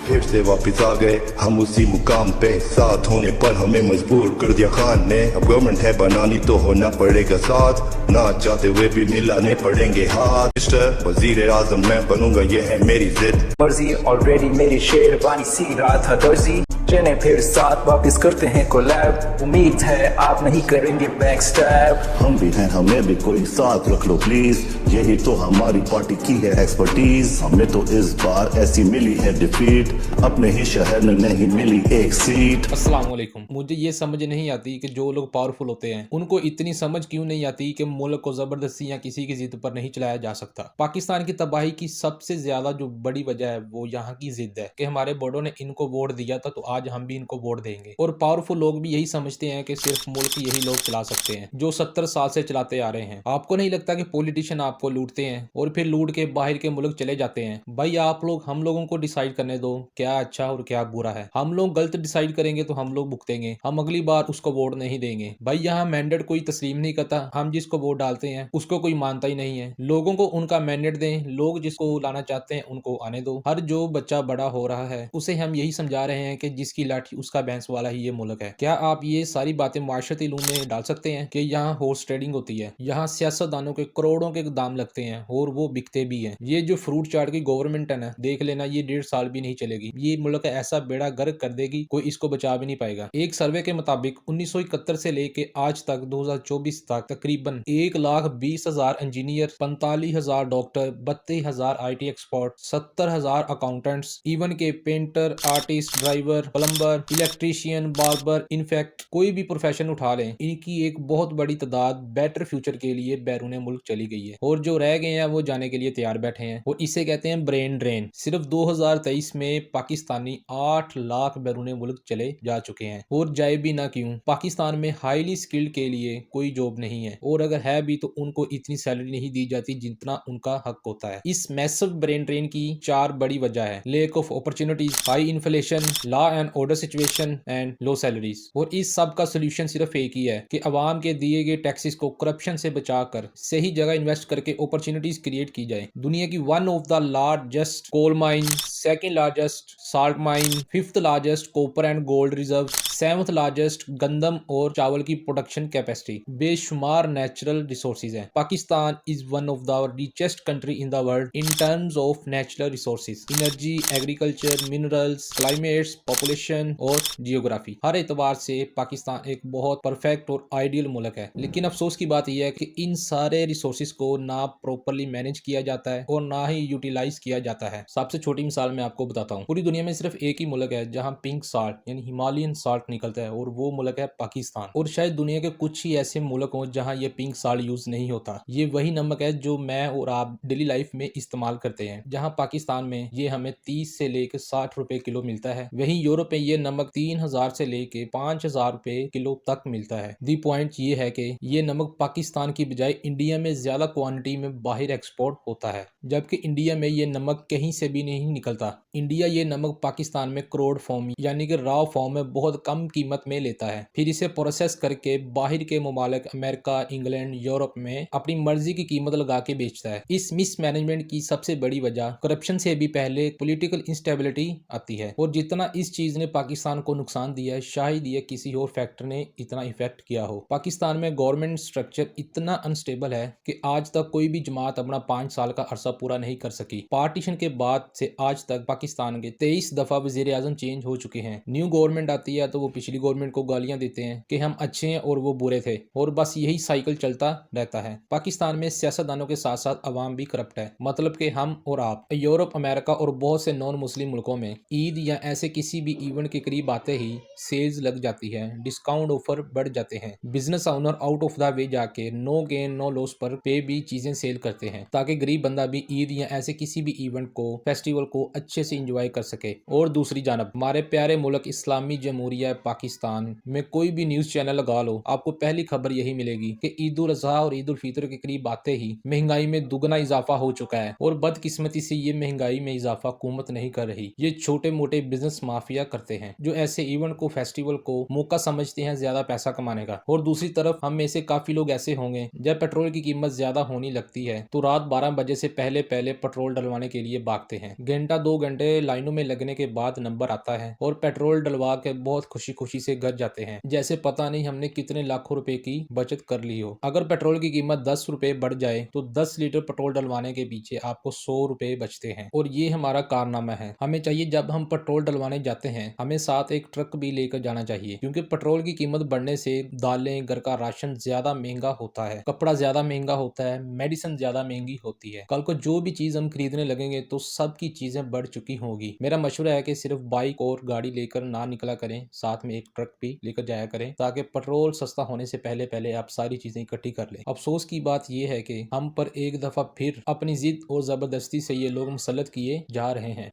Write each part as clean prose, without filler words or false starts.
फिर से वापिस आ गए हम उसी मुकाम पे, साथ होने पर हमें मजबूर कर दिया खान ने। अब गवर्नमेंट है बनानी तो होना पड़ेगा साथ, ना चाहते हुए भी मिलाने पड़ेंगे हाथ। मिस्टर वजीर आजम मैं बनूंगा ये है मेरी जिद, मर्जी ऑलरेडी मेरी शेरवानी सी रहा था दर्जी। चलें फिर साथ वापस करते हैं कोलैब, उम्मीद है आप नहीं करेंगे बैक स्टैब। हम भी हैं हमें भी कोई साथ रख लो प्लीज, यही तो हमारी पार्टी की है एक्सपर्टीज। हमें तो इस बार ऐसी मिली है डिफीट, अपने ही शहर में नहीं मिली एक सीट। अस्सलाम वालेकुम। मुझे ये समझ नहीं आती कि जो लोग पावरफुल होते हैं उनको इतनी समझ क्यों नहीं आती कि मुल्क को जबरदस्ती या किसी की जिद पर नहीं चलाया जा सकता। पाकिस्तान की तबाही की सबसे ज्यादा जो बड़ी वजह है वो यहाँ की जिद है कि हमारे बड़ों ने इनको वोट दिया था तो आज हम भी इनको वोट देंगे। और पावरफुल लोग भी यही समझते हैं कि सिर्फ मुल्क यही लोग चला सकते हैं जो 70 साल से चलाते आ रहे हैं। आपको नहीं लगता कि पॉलिटिशियन आपको लूटते हैं और फिर लूट के बाहर के मुल्क चले जाते हैं? भाई आप लोग हम लोगों को डिसाइड करने दो क्या अच्छा और क्या बुरा है। हम लोग गलत डिसाइड करेंगे तो हम लोग भुगतेंगे, हम अगली बार उसको वोट नहीं देंगे। भाई यहाँ मैंडेट कोई तस्लीम नहीं करता, हम जिसको वोट डालते हैं उसको कोई मानता ही नहीं है। लोगों को उनका मैंडेट दें, लोग जिसको लाना चाहते हैं उनको आने दो। हर जो बच्चा बड़ा हो रहा है उसे हम यही समझा रहे हैं कि जिसकी लाठी उसका बैंस वाला ही ये मुल्क है। क्या आप ये सारी बातें माशरती इल्म में डाल सकते हैं कि यहाँ हॉर्स ट्रेडिंग होती है, यहाँ सियासतदानों के करोड़ों के दाम लगते हैं और वो बिकते भी हैं। ये जो फ्रूट चाट की गवर्नमेंट है ना, देख लेना ये 1.5 साल भी नहीं चलेगी, ये मुल्क ऐसा बेड़ा गर्क कर देगी कोई इसको बचा भी नहीं पाएगा। एक सर्वे के मुताबिक 1971 से लेके आज तक 2024 तक तकरीबन 1,20,000 engineer, 45,000 doctor, 32,000 IT expert, 70,000 accountants, even के painter, artist, driver, plumber, electrician, barber, in fact कोई भी प्रोफेशन उठा लें, इनकी एक बहुत बड़ी तादाद बेटर फ्यूचर के लिए बैरून मुल्क चली गई है और जो रह गए हैं वो जाने के लिए तैयार बैठे हैं। और इसे कहते हैं ब्रेन ड्रेन। सिर्फ 2023 में पाकिस्तानी 8 लाख बैरून मुल्क चले जा चुके हैं। और जाए भी ना क्यों, पाकिस्तान में हाईली स्किल्ड के लिए कोई जॉब नहीं है और अगर है भी तो उनको इतनी सैलरी नहीं दी जाती जितना उनका हक होता है। इस मैसिव ब्रेन ड्रेन की 4 बड़ी वजह है: lack of opportunities, high inflation, law and order situation and low salaries. और इस सब का सोल्यूशन सिर्फ एक ही है कि अवाम के दिए गए टैक्सेस को करप्शन से बचाकर सही जगह इन्वेस्ट करके अपॉर्चुनिटीज क्रिएट की जाए। दुनिया की one of the largest coal mine, second largest salt mine, fifth largest copper and gold reserve, 7th largest गंदम और चावल की प्रोडक्शन कैपेसिटी, बेशुमार नेचुरल रिसोर्सेज हैं। Pakistan is one of the richest country in the world in terms of natural resources, energy, agriculture, minerals, climates, population और geography. हर एतबार से पाकिस्तान एक बहुत परफेक्ट और आइडियल मुल्क है। लेकिन अफसोस की बात यह है कि इन सारे रिसोर्सेज को ना प्रॉपरली मैनेज किया जाता है और ना ही यूटिलाइज किया जाता है। सबसे छोटी मिसाल मैं आपको बताता हूँ, पूरी दुनिया में सिर्फ एक ही मुल्क है जहाँ पिंक साल्ट यानी हिमालयन साल्ट निकलता है और वो मुल्क है पाकिस्तान। और शायद दुनिया के कुछ ही ऐसे मुल्क हों जहाँ ये पिंक साल्ट यूज नहीं होता। ये वही नमक है जो मैं और आप डेली लाइफ में इस्तेमाल करते हैं, जहाँ पाकिस्तान में ये हमें 30 से लेकर 60 रुपए किलो मिलता है। वहीं यूरोप में ये नमक 3,000 से लेके 5,000 रुपए किलो तक मिलता है। दी पॉइंट ये है कि ये नमक पाकिस्तान की बजाय इंडिया में ज्यादा क्वांटिटी में बाहर एक्सपोर्ट होता है, जबकि इंडिया में ये नमक कहीं से भी नहीं निकलता। इंडिया ये नमक पाकिस्तान में क्रोड फॉर्म यानी कि रॉ फॉर्म में बहुत कम कीमत में लेता है, फिर इसे प्रोसेस करके बाहर के ममालिक अमेरिका, इंग्लैंड, यूरोप में अपनी मर्जी की कीमत लगा के बेचता है। इस मिसमैनेजमेंट की सबसे बड़ी वजह करप्शन से भी पहले पॉलिटिकल इंस्टेबिलिटी आती है। और जितना इस चीज ने पाकिस्तान को नुकसान दिया है, शायद ये किसी और फैक्टर ने इतना इफेक्ट किया हो। पाकिस्तान में गवर्नमेंट स्ट्रक्चर इतना अनस्टेबल है कि आज तक कोई भी जमात अपना 5 साल का अरसा पूरा नहीं कर सकी। पार्टीशन के बाद से आज तक पाकिस्तान के 23 दफा वजीर आजम चेंज हो चुके हैं। न्यू गवर्नमेंट आती है तो वो पिछली गवर्नमेंट को गालियां देते हैं कि हम अच्छे हैं और वो बुरे थे, और बस यही साइकिल चलता रहता है। पाकिस्तान में सियासतदानों के साथ साथ अवाम भी करप्ट है। मतलब कि हम और आप यूरोप, अमेरिका और बहुत से नॉन मुस्लिम मुल्कों में ईद या ऐसे किसी भी इवेंट के करीब आते ही सेल्स लग जाती है, डिस्काउंट ऑफर बढ़ जाते हैं। Business owner out of the way जाके नो गेन नो लॉस पर पे भी चीजें सेल करते हैं ताकि गरीब बंदा भी ईद या ऐसे किसी भी इवेंट को, फेस्टिवल को अच्छे से एंजॉय कर सके। और दूसरी जानब हमारे प्यारे मुल्क इस्लामी जमहूरिया है पाकिस्तान में कोई भी न्यूज चैनल लगा लो, आपको पहली खबर यही मिलेगी कि ईद उल अजहा और ईद उल फितर के करीब आते ही महंगाई में दुगना इजाफा हो चुका है। और बदकिस्मती से ये महंगाई में इजाफा हुकूमत नहीं कर रही, ये छोटे मोटे बिजनेस माफिया करते हैं जो ऐसे इवेंट को, फेस्टिवल को मौका समझते हैं ज्यादा पैसा कमाने का। और दूसरी तरफ हम में से काफी लोग ऐसे होंगे जब पेट्रोल की कीमत ज्यादा होने लगती है तो रात 12 बजे से पहले पेट्रोल डलवाने के लिए भागते हैं। घंटा 2 घंटे लाइनों में लगने के बाद नंबर आता है और पेट्रोल डलवा के बहुत खुशी खुशी से घर जाते हैं, जैसे पता नहीं हमने कितने लाखों रुपए की बचत कर ली हो। अगर पेट्रोल की कीमत 10 रुपए बढ़ जाए तो 10 लीटर पेट्रोल डलवाने के पीछे आपको 100 रुपए बचते हैं। और ये हमारा कारनामा है। हमें चाहिए जब हम पेट्रोल डलवाने जाते हैं हमें साथ एक ट्रक भी लेकर जाना चाहिए, क्योंकि पेट्रोल की कीमत बढ़ने से दालें, घर का राशन ज्यादा महंगा होता है, कपड़ा ज्यादा महंगा होता है, मेडिसिन ज्यादा महंगी होती है। कल को जो भी चीज हम खरीदने लगेंगे तो सबकी चीजें बढ़ चुकी होगी। मेरा मशवरा है कि सिर्फ बाइक और गाड़ी लेकर ना निकला करें, साथ में एक ट्रक भी लेकर जाया करें ताकि पेट्रोल सस्ता होने से पहले पहले आप सारी चीजें इकट्ठी कर लें। अफसोस की बात यह है कि हम पर एक दफा फिर अपनी जिद और जबरदस्ती से ये लोग मुसल्लत किए जा रहे हैं।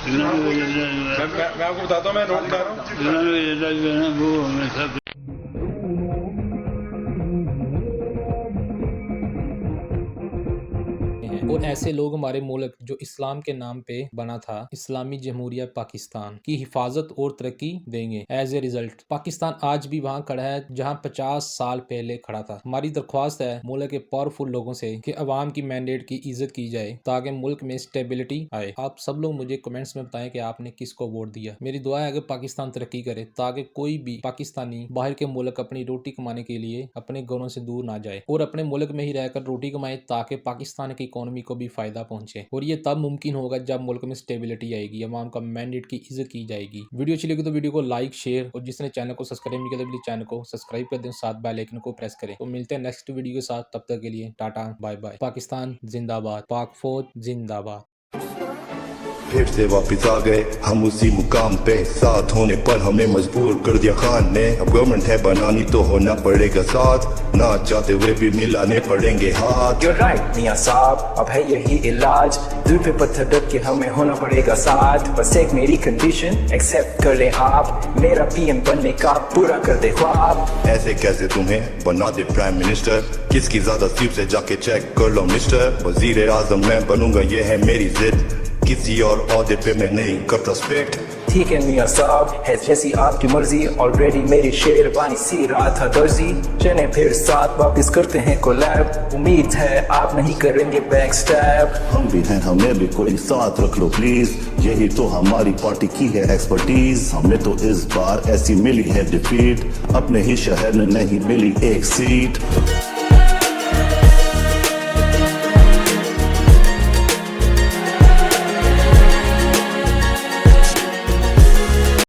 मैं आपको बताता हूँ, मैं नोट कर रहा हूँ। और ऐसे लोग हमारे मुल्क जो इस्लाम के नाम पे बना था, इस्लामी जमहूरिया पाकिस्तान की हिफाजत और तरक्की देंगे। एज ए रिजल्ट पाकिस्तान आज भी वहाँ खड़ा है जहाँ 50 साल पहले खड़ा था। हमारी दरख्वास्त है मुल्क के पावरफुल लोगों से कि अवाम की मैंडेट की इज्जत की जाए ताकि मुल्क में स्टेबिलिटी आए। आप सब लोग मुझे कमेंट्स में बताएं कि आपने किसको वोट दिया। मेरी दुआ है कि पाकिस्तान तरक्की करे ताकि कोई भी पाकिस्तानी बाहर के मुल्क अपनी रोटी कमाने के लिए अपने घरों से दूर ना जाए और अपने मुल्क में ही रहकर रोटी कमाए ताकि पाकिस्तान की इकोनॉमी को भी फायदा पहुंचे। और ये तब मुमकिन होगा जब मुल्क में स्टेबिलिटी आएगी, अवाम का मैंडेट की इज्जत की जाएगी। वीडियो अच्छी लगी तो वीडियो को लाइक, शेयर और जिसने चैनल को सब्सक्राइब नहीं किया तो प्लीज चैनल को सब्सक्राइब कर दें, साथ बेल आइकन को प्रेस करें। तो मिलते हैं नेक्स्ट वीडियो के साथ, तब तक के लिए टाटा बाय बाय। पाकिस्तान जिंदाबाद, पाक फौज जिंदाबाद। फिर से वापिस आ गए हम उसी मुकाम पे, साथ होने पर हमें मजबूर कर दिया खान ने। अब गवर्नमेंट है बनानी तो होना पड़ेगा साथ, ना चाहते हुए भी मिलाने पड़ेंगे हाथ। You're right, मियां साहब, अब है यही इलाज, दिल पे पत्थर रख के हमें होना पड़ेगा साथ। बस एक मेरी कंडीशन एक्सेप्ट कर ले आप, मेरा पीएम बनने का पूरा कर दे ख्वाब। ऐसे कैसे तुम्हें बना दे प्राइम मिनिस्टर, किसकी ज्यादा सीट से जाके चेक कर लो मिस्टर। वजीर आजम मैं बनूंगा ये है मेरी जिद, किसी और औहदे पे मैं नहीं करता स्पेक्ट। ठीक है मियां साहब, है जैसी आपकी मर्जी, ऑलरेडी मेरी शेरवानी सी रहा था दर्जी। चले फिर साथ वापिस करते हैं कोलैब, उम्मीद है आप नहीं करेंगे बैक स्टैब। हम भी हैं, हमें भी कोई साथ रख लो प्लीज, यही तो हमारी पार्टी की है एक्सपर्टीज। हमें तो इस बार ऐसी मिली है डिफीट, अपने ही शहर में नहीं मिली एक सीट।